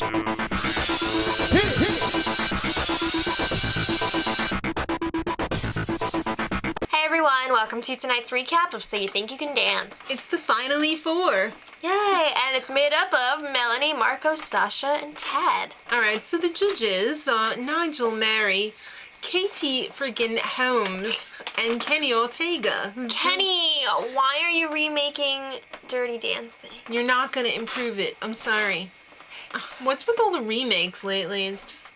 Hey everyone, welcome to tonight's recap of So You Think You Can Dance. It's the Finally Four. Yay, and it's made up of Melanie, Marco, Sasha, and Tad. Alright, so the judges are Nigel Mary, Katie friggin' Holmes, and Kenny Ortega. Kenny, why are you remaking Dirty Dancing? You're not gonna improve it. I'm sorry. What's with all the remakes lately? It's just...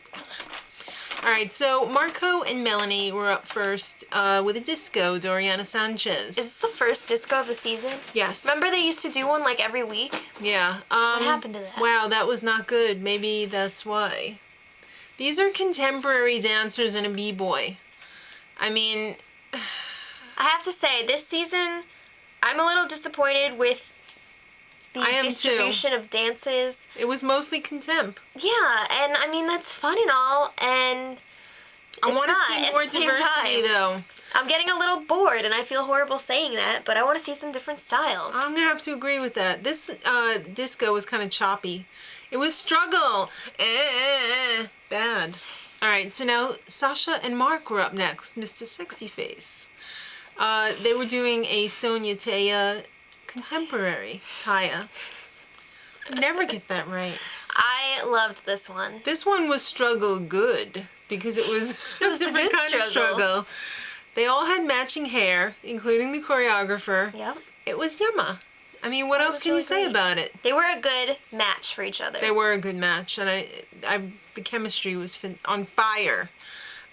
Alright, so Marco and Melanie were up first with a disco, Doriana Sanchez. Is this the first disco of the season? Yes. Remember they used to do one like every week? Yeah. What happened to that? Wow, that was not good. Maybe that's why. These are contemporary dancers and a b-boy. I mean... I have to say, this season, I'm a little disappointed with the distribution of dances. It was mostly contemp. Yeah, and I mean, that's fun and all, and I want to see more diversity, though. I'm getting a little bored, and I feel horrible saying that, but I want to see some different styles. I'm going to have to agree with that. This disco was kind of choppy. It was struggle. Bad. All right, so now Sasha and Mark were up next, Mr. Sexy Face. They were doing a Sonia Taya contemporary, Taya. Never get that right. I loved this one. This one was struggle good because it was a different kind of struggle. They all had matching hair, including the choreographer. Yep. It was yumma. I mean, what else can you say about it? They were a good match for each other. They were a good match, and the chemistry was on fire.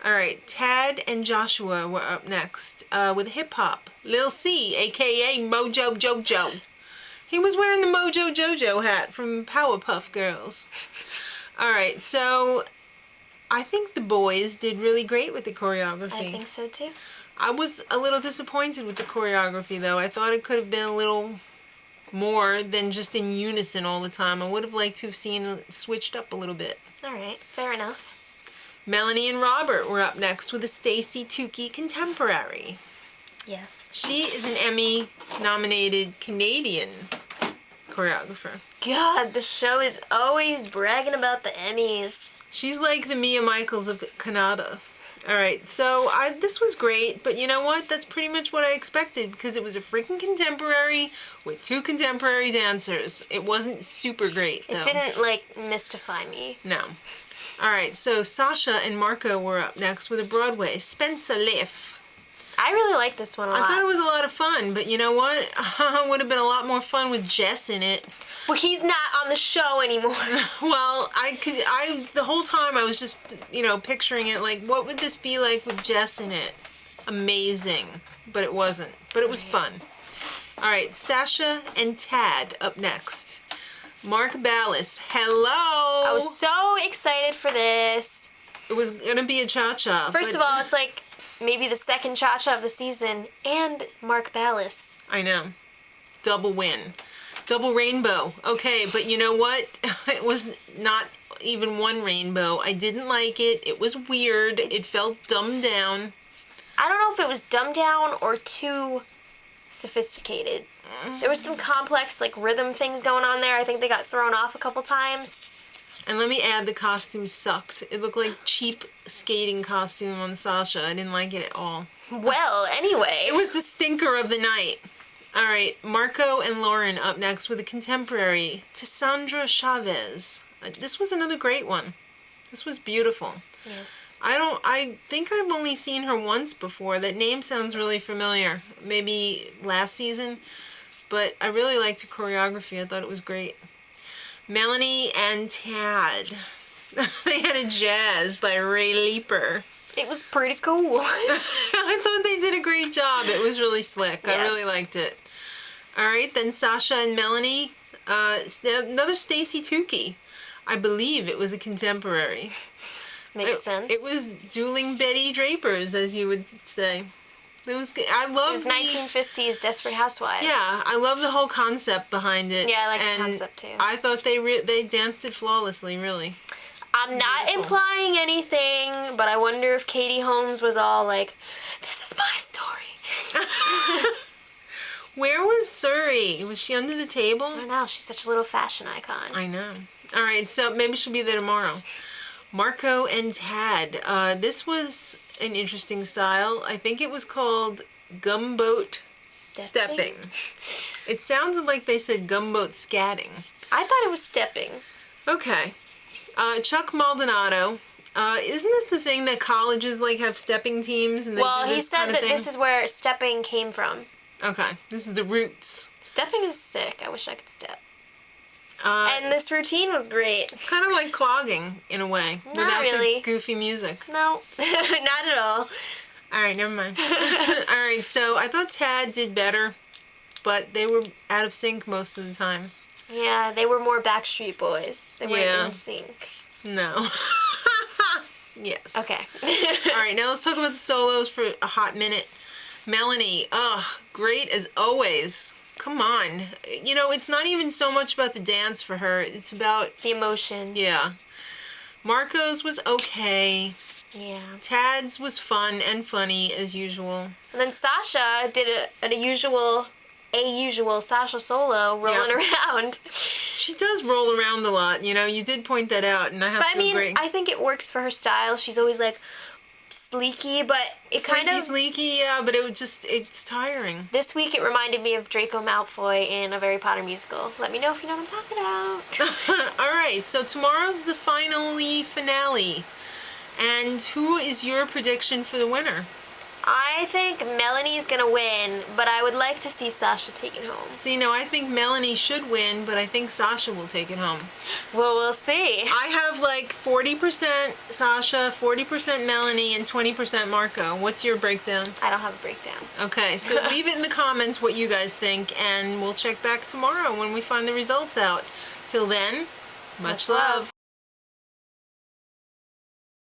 All right, Tad and Joshua were up next with hip hop. Lil C, aka Mojo Jojo. He was wearing the Mojo Jojo hat from Powerpuff Girls. All right, so I think the boys did really great with the choreography. I think so too. I was a little disappointed with the choreography, though. I thought it could have been a little more than just in unison all the time. I would have liked to have seen it switched up a little bit. All right, fair enough. Melanie and Robert were up next with a Stacey Tukey contemporary. Yes. She is an Emmy-nominated Canadian choreographer. God, the show is always bragging about the Emmys. She's like the Mia Michaels of Canada. All right, so this was great, but you know what? That's pretty much what I expected because it was a freaking contemporary with two contemporary dancers. It wasn't super great, though. It didn't, like, mystify me. No. All right, so Sasha and Marco were up next with a Broadway, Spencer Liff. I really like this one a lot. I thought it was a lot of fun, but you know what? It would have been a lot more fun with Jess in it. Well, he's not on the show anymore. Well, the whole time I was just, picturing it like, what would this be like with Jess in it? Amazing. But it wasn't. But it was fun. All right, Sasha and Tad up next. Mark Ballas, hello! I was so excited for this. It was gonna be a cha-cha. First of all, it's like maybe the second cha-cha of the season, and Mark Ballas. I know. Double win. Double rainbow. Okay, but you know what? It was not even one rainbow. I didn't like it. It was weird. It felt dumbed down. I don't know if it was dumbed down or too sophisticated. There was some complex, like, rhythm things going on there. I think they got thrown off a couple times. And let me add, the costume sucked. It looked like cheap skating costume on Sasha. I didn't like it at all. Well, anyway. It was the stinker of the night. All right, Marco and Lauren up next with a contemporary, Cassandra Chavez. This was another great one. This was beautiful. Yes. I think I've only seen her once before. That name sounds really familiar. Maybe last season. But I really liked the choreography. I thought it was great. Melanie and Tad. They had a Jazz by Ray Leeper. It was pretty cool. I thought they did a great job. It was really slick. Yes. I really liked it. All right, then Sasha and Melanie. Another Stacey Tukey. I believe it was a contemporary. Makes sense. It was dueling Betty Drapers, as you would say. It was good. I love it was 1950s Desperate Housewives. Yeah, I love the whole concept behind it. Yeah, I like the concept too. I thought they danced it flawlessly, really. I'm not implying anything, but I wonder if Katie Holmes was all like, "This is my story." Where was Suri? Was she under the table? I don't know. She's such a little fashion icon. I know. All right, so maybe she'll be there tomorrow. Marco and Tad. This was an interesting style. I think it was called gumboat stepping. It sounded like they said gumboat scatting. I thought it was stepping. Okay. Chuck Maldonado. Isn't this the thing that colleges like have stepping teams? And they Well, do he this said kind of that thing? this is where stepping came from. Okay, this is the roots. Stepping is sick. I wish I could step. And And this routine was great. it's kind of like clogging in a way, without really. the goofy music. No, not at all. All right, never mind. All right, so I thought Tad did better, but they were out of sync most of the time. Yeah, they were more Backstreet Boys. They weren't Yeah. in sync. No. Yes. Okay. All right, now let's talk about the solos for a hot minute. Melanie, great as always. Come on. You know, it's not even so much about the dance for her. It's about, The emotion. yeah. Marco's was okay. Yeah. Tad's was fun and funny as usual. And then Sasha did a usual Sasha solo rolling around. She does roll around a lot, you know. You did point that out, and I have But I to mean, agree. I think it works for her style. She's always like sleeky, but it kind of Sleeky, yeah, but it's tiring. this week it reminded me of Draco Malfoy in a Harry Potter musical. Let me know if you know what I'm talking about. All right, so tomorrow's the finale. And who is your prediction for the winner? I think Melanie's gonna win, but I would like to see Sasha take it home. See, no, I think Melanie should win, but I think Sasha will take it home. Well, we'll see. I have like 40% Sasha, 40% Melanie, and 20% Marco. What's your breakdown? I don't have a breakdown. Okay, so leave it in the comments what you guys think, and we'll check back tomorrow when we find the results out. Till then, much love.